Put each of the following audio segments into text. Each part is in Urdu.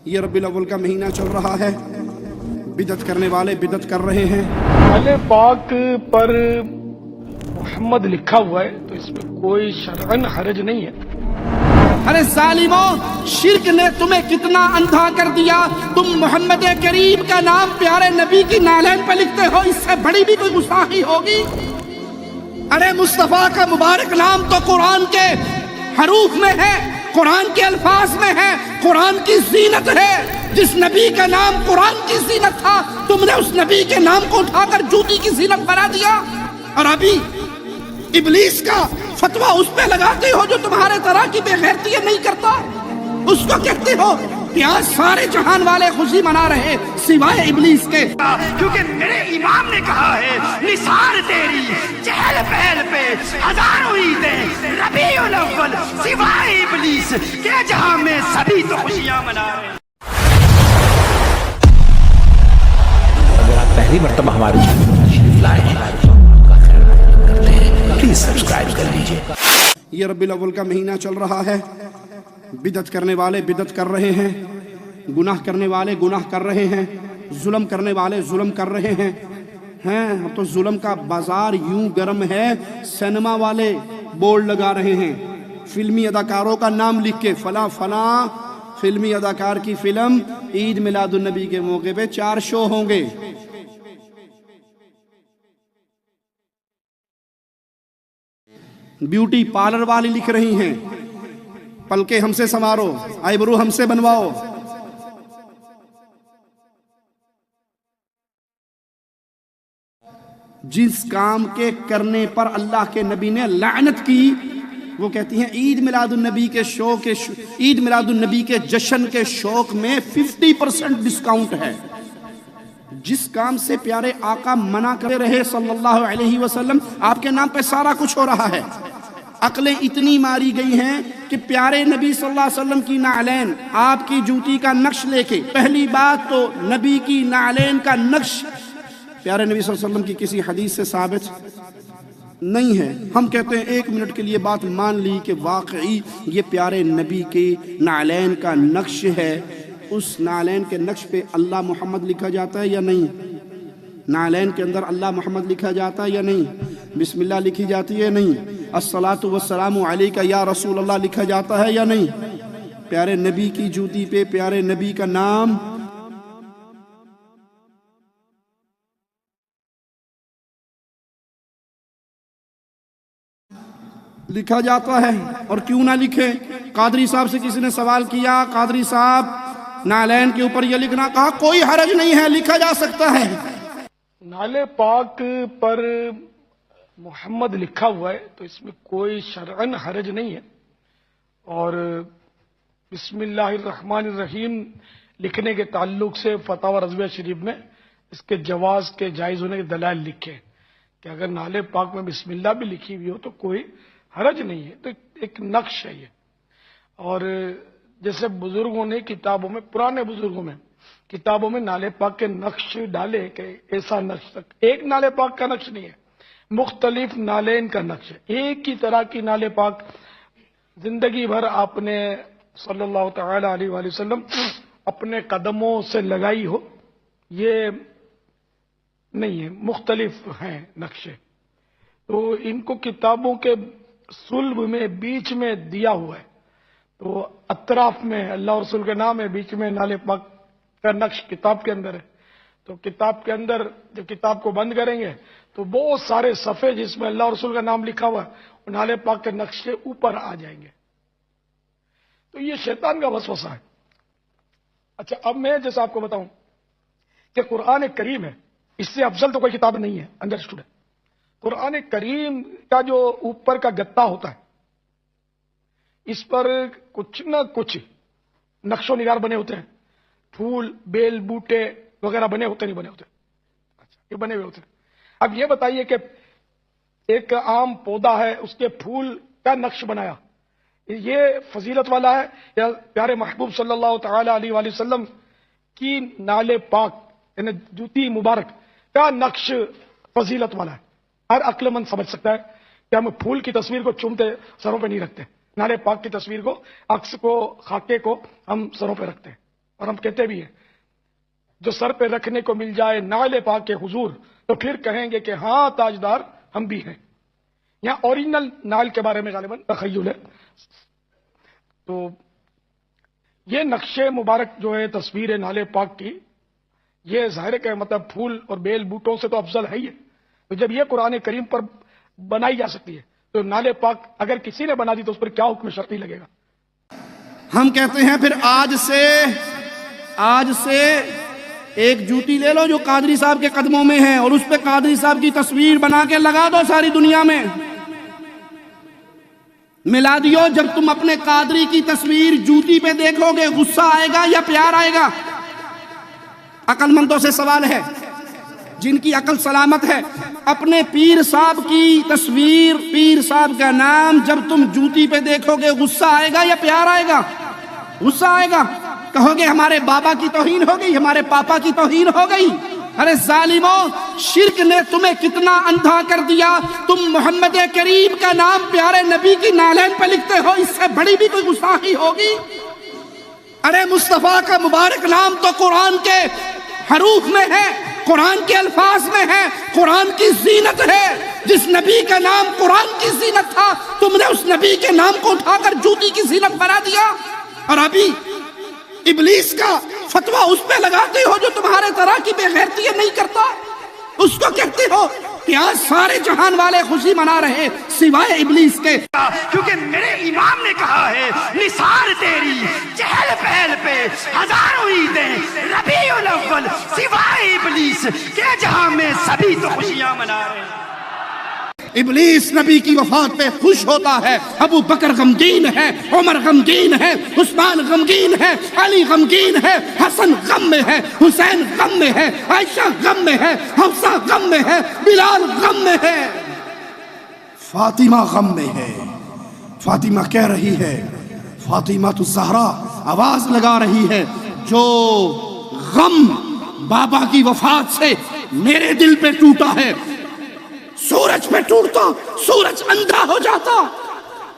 یہ ربیع الاول کا مہینہ چل رہا ہے، بدعت کرنے والے بدعت کر رہے ہیں۔ نالے پاک پر محمد لکھا ہوا ہے تو اس میں کوئی شرعن حرج نہیں ہے۔ ارے ظالموں، شرک نے تمہیں کتنا اندھا کر دیا، تم محمد کریم کا نام پیارے نبی کی نالین پہ لکھتے ہو، اس سے بڑی بھی کوئی گستاخی ہوگی؟ ارے مصطفیٰ کا مبارک نام تو قرآن کے حروف میں ہے، قرآن کے الفاظ میں ہے، قرآن کی زینت ہے۔ جس نبی کا نام قرآن کی زینت تھا، تم نے اس نبی کے نام کو اٹھا کر جوتی کی زینت بنا دیا، اور ابھی ابلیس کا فتویٰ اس پہ لگاتے ہو جو تمہارے طرح کی بے غیرتی نہیں کرتا۔ اس کو کہتے ہو کہ آج سارے جہان والے خوشی منا رہے سوائے ابلیس کے، کیونکہ میرے امام نے کہا ہے نثار تیری چہل پہل پہ ہزاروں عیدیں، ربیع الاول سوائے ابلیس کے جہاں میں سبھی تو خوشیاں منا رہے ہیں۔ اگر آپ پہلی مرتبہ ہمارے چینل پر تشریف لائے ہیں کرتے ہیں پلیز سبسکرائب کر لیجئے۔ یہ ربیع الاول کا مہینہ چل رہا ہے، بدعت کرنے والے بدعت کر رہے ہیں، گناہ کرنے والے گناہ کر رہے ہیں، ظلم کرنے والے ظلم کر رہے ہیں۔ اب تو ظلم کا بازار یوں گرم ہے، سینما والے بورڈ لگا رہے ہیں، فلمی اداکاروں کا نام لکھ کے فلاں فلاں فلمی اداکار کی فلم عید میلاد النبی کے موقع پہ 4 شو ہوں گے۔ بیوٹی پارلر والی لکھ رہی ہیں پلکیں ہم سے سنوارو، آئی برو ہم سے بنواؤ۔ جس کام کے کرنے پر اللہ کے نبی نے لعنت کی، وہ کہتی ہیں عید میلاد النبی کے عید میلاد النبی کے جشن کے شوق میں 50% ڈسکاؤنٹ ہے۔ جس کام سے پیارے آقا منع کرے رہے صلی اللہ علیہ وسلم، آپ کے نام پہ سارا کچھ ہو رہا ہے۔ عقلیں اتنی ماری گئی ہیں کہ پیارے نبی صلی اللہ علیہ وسلم کی نعلین، آپ کی جوتی کا نقش لے کے، پہلی بات تو نبی کی نعلین کا نقش پیارے نبی صلی اللہ علیہ وسلم کی کسی حدیث سے ثابت نہیں ہے۔ ہم کہتے ہیں 1 منٹ کے لیے بات مان لی کہ واقعی یہ پیارے نبی کی نعلین کا نقش ہے، اس نعلین کے نقش پہ اللہ محمد لکھا جاتا ہے یا نہیں؟ نعلین کے اندر اللہ محمد لکھا جاتا ہے یا نہیں؟ بسم اللہ لکھی جاتی ہے نہیں؟ الصلاۃ والسلام علیک یا رسول اللہ لکھا جاتا ہے یا نہیں؟ پیارے نبی کی جوتی پہ پیارے نبی کا نام لکھا جاتا ہے، اور کیوں نہ لکھے؟ قادری صاحب سے کسی نے سوال کیا، قادری صاحب نعلین کے اوپر یہ لکھنا، کہا کوئی حرج نہیں ہے، لکھا جا سکتا ہے۔ نالے پاک پر محمد لکھا ہوا ہے تو اس میں کوئی شرعن حرج نہیں ہے، اور بسم اللہ الرحمن الرحیم لکھنے کے تعلق سے فتاوی رضویہ شریف میں اس کے جواز کے جائز ہونے کے دلائل لکھے کہ اگر نالے پاک میں بسم اللہ بھی لکھی ہوئی ہو تو کوئی حرج نہیں ہے، تو ایک نقش ہے یہ۔ اور جیسے بزرگوں نے کتابوں میں، پرانے بزرگوں میں کتابوں میں نالے پاک کے نقش ڈالے کہ ایسا نقش تک ایک نالے پاک کا نقش نہیں ہے، مختلف نالین کا نقش ہے۔ ایک ہی طرح کی نالے پاک زندگی بھر آپ نے صلی اللہ تعالی علیہ وآلہ وسلم اپنے قدموں سے لگائی ہو، یہ نہیں ہے، مختلف ہیں نقشے۔ تو ان کو کتابوں کے صلب میں بیچ میں دیا ہوا ہے، تو اطراف میں اللہ اور رسول کے نام ہے، بیچ میں نالے پاک کا نقش کتاب کے اندر ہے۔ تو کتاب کے اندر جب کتاب کو بند کریں گے تو بہت سارے صفحے جس میں اللہ اور رسول کا نام لکھا ہوا ہے وہ نالے پاک کے نقش کے اوپر آ جائیں گے۔ تو یہ شیطان کا وسوسہ ہے۔ اچھا، اب میں جیسا آپ کو بتاؤں کہ قرآن کریم ہے، اس سے افضل تو کوئی کتاب نہیں ہے، انڈرسٹوڈ ہے۔ قرآن کریم کا جو اوپر کا گتا ہوتا ہے اس پر کچھ نہ کچھ نقش و نگار بنے ہوتے ہیں، پھول بیل بوٹے وغیرہ بنے ہوتے نہیں بنے ہوتے؟ اچھا، یہ بنے ہوئے ہوتے ہیں۔ اب یہ بتائیے کہ ایک عام پودا ہے، اس کے پھول کا نقش بنایا، یہ فضیلت والا ہے یا پیارے محبوب صلی اللہ تعالی علیہ وآلہ وسلم کی نالے پاک یعنی جوتی مبارک کا نقش فضیلت والا ہے؟ ہر عقل مند سمجھ سکتا ہے کہ ہم پھول کی تصویر کو چومتے سروں پہ نہیں رکھتے، نالے پاک کی تصویر کو، عکس کو، خاکے کو ہم سروں پہ رکھتے ہیں۔ اور ہم کہتے بھی ہیں جو سر پہ رکھنے کو مل جائے نعل پاک کے حضور تو پھر کہیں گے کہ ہاں تاجدار ہم بھی ہیں. یہاں اوریجنل نعل کے بارے میں غالباً تخیل ہے. تو یہ نقش مبارک جو ہے تصویر نعل پاک کی، یہ ظاہر ہے کہ مطلب پھول اور بیل بوٹوں سے تو افضل ہے ہی ہے. تو جب یہ قرآن کریم پر بنائی جا سکتی ہے تو نعل پاک اگر کسی نے بنا دی تو اس پر کیا حکم شرعی لگے گا؟ ہم کہتے ہیں پھر آج سے ایک جوتی لے لو جو قادری صاحب کے قدموں میں ہے اور اس پہ قادری صاحب کی تصویر بنا کے لگا دو ساری دنیا میں. ملا دیو. جب تم اپنے قادری کی تصویر جوتی پہ دیکھو گے غصہ آئے گا یا پیار آئے گا؟ عقل مندوں سے سوال ہے جن کی عقل سلامت ہے. اپنے پیر صاحب کی تصویر، پیر صاحب کا نام جب تم جوتی پہ دیکھو گے غصہ آئے گا یا پیار آئے گا؟ غصہ آئے گا. کہو گے ہمارے بابا کی توہین ہو گئی، ہمارے پاپا کی توہین ہو گئی. ارے ظالموں، شرک نے تمہیں کتنا اندھا کر دیا. تم محمد کریم کا نام پیارے نبی کی نالین پہ لکھتے ہو، اس سے بڑی بھی کوئی گستاخی ہوگی؟ ارے مصطفیٰ کا مبارک نام تو قرآن کے حروف میں ہے، قرآن کے الفاظ میں ہے، قرآن کی زینت ہے. جس نبی کا نام قرآن کی زینت تھا تم نے اس نبی کے نام کو اٹھا کر جوتی کی زینت بنا دیا. اور ابھی ابلیس کا فتویٰ اس پہ لگاتے ہو جو تمہارے طرح کی بے غیرتی نہیں کرتا. اس کو کہتے ہو کہ آج سارے جہان والے خوشی منا رہے سوائے ابلیس کے. کیونکہ میرے امام نے کہا ہے نثار تیری چہل پہل پہ ہزاروں عیدیں ربیع الاول سوائے ابلیس کے جہاں میں سبھی تو خوشیاں منا رہے ہیں. ابلیس نبی کی وفات پہ خوش ہوتا ہے. ابو بکر غمگین ہے، عمر غمگین ہے، عثمان غمگین ہے، علی غمگین ہے، حسن غم میں ہے، حسین غم میں ہے، عائشہ غم میں ہے، حفصہ غم میں ہے، بلال غم میں ہے، فاطمہ غم میں ہے. فاطمہ کہہ رہی ہے، فاطمہ تو زہرا آواز لگا رہی ہے، جو غم بابا کی وفات سے میرے دل پہ ٹوٹا ہے، سورج پہ ٹوٹتا سورج اندھا ہو جاتا،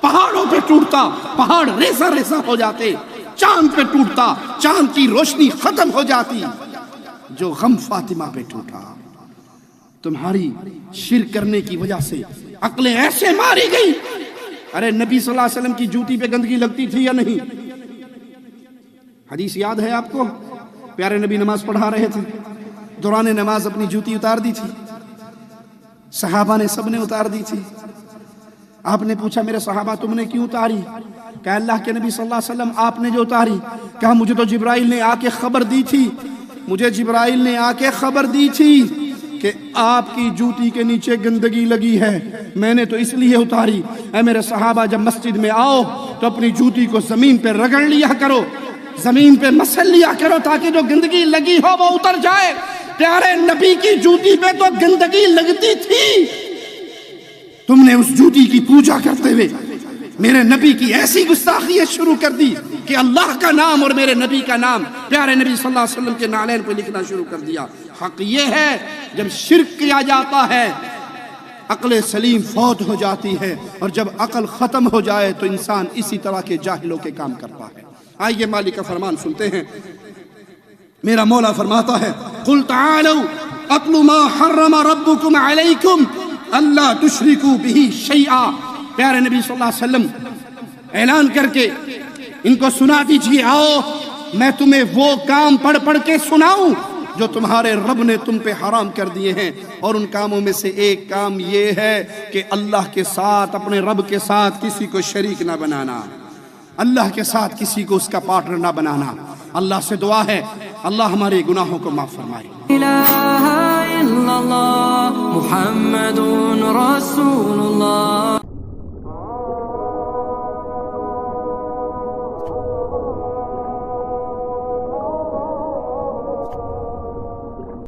پہاڑوں پہ ٹوٹتا پہاڑ ریزہ ریزہ ہو جاتے، چاند پہ ٹوٹتا چاند کی روشنی ختم ہو جاتی. جو غم فاطمہ پہ ٹوٹا، تمہاری شرک کرنے کی وجہ سے عقلیں ایسے ماری گئی. ارے نبی صلی اللہ علیہ وسلم کی جوتی پہ گندگی لگتی تھی یا نہیں؟ حدیث یاد ہے آپ کو؟ پیارے نبی نماز پڑھا رہے تھے، دوران نماز اپنی جوتی اتار دی تھی، صحابہ نے سب نے اتار دی تھی. آپ نے پوچھا میرے صحابہ تم نے کیوں اتاری؟ کہا اللہ کے نبی صلی اللہ علیہ وسلم آپ نے جو اتاری. کہا مجھے تو جبرائیل نے آ کے خبر دی تھی، مجھے جبرائیل نے آ کے خبر دی تھی کہ آپ کی جوتی کے نیچے گندگی لگی ہے، میں نے تو اس لیے اتاری. اے میرے صحابہ جب مسجد میں آؤ تو اپنی جوتی کو زمین پہ رگڑ لیا کرو، زمین پہ مسل لیا کرو تاکہ جو گندگی لگی ہو وہ اتر جائے. پیارے نبی کی جوتی پہ تو گندگی لگتی تھی، تم نے اس جوتی کی پوجا کرتے ہوئے میرے نبی کی ایسی گستاخیاں شروع کر دی کہ اللہ کا نام اور میرے نبی کا نام پیارے نبی صلی اللہ علیہ وسلم کے نالین پہ لکھنا شروع کر دیا. حق یہ ہے جب شرک کیا جاتا ہے عقل سلیم فوت ہو جاتی ہے، اور جب عقل ختم ہو جائے تو انسان اسی طرح کے جاہلوں کے کام کرتا ہے. آئیے مالک کا فرمان سنتے ہیں. میرا مولا فرماتا ہے قل تعالوا اتل ما حرم ربکم علیکم اللہ تشرکوا بہ شیئا. پیارے نبی صلی اللہ علیہ وسلم اعلان کر کے ان کو سنا دیجئے، آؤ میں تمہیں وہ کام پڑھ پڑھ کے سناؤں جو تمہارے رب نے تم پہ حرام کر دیے ہیں. اور ان کاموں میں سے ایک کام یہ ہے کہ اللہ کے ساتھ، اپنے رب کے ساتھ کسی کو شریک نہ بنانا، اللہ کے ساتھ کسی کو اس کا پارٹنر نہ بنانا. اللہ سے دعا ہے اللہ ہمارے گناہوں کو معاف فرمائے. لا الہ الا اللہ محمد رسول اللہ.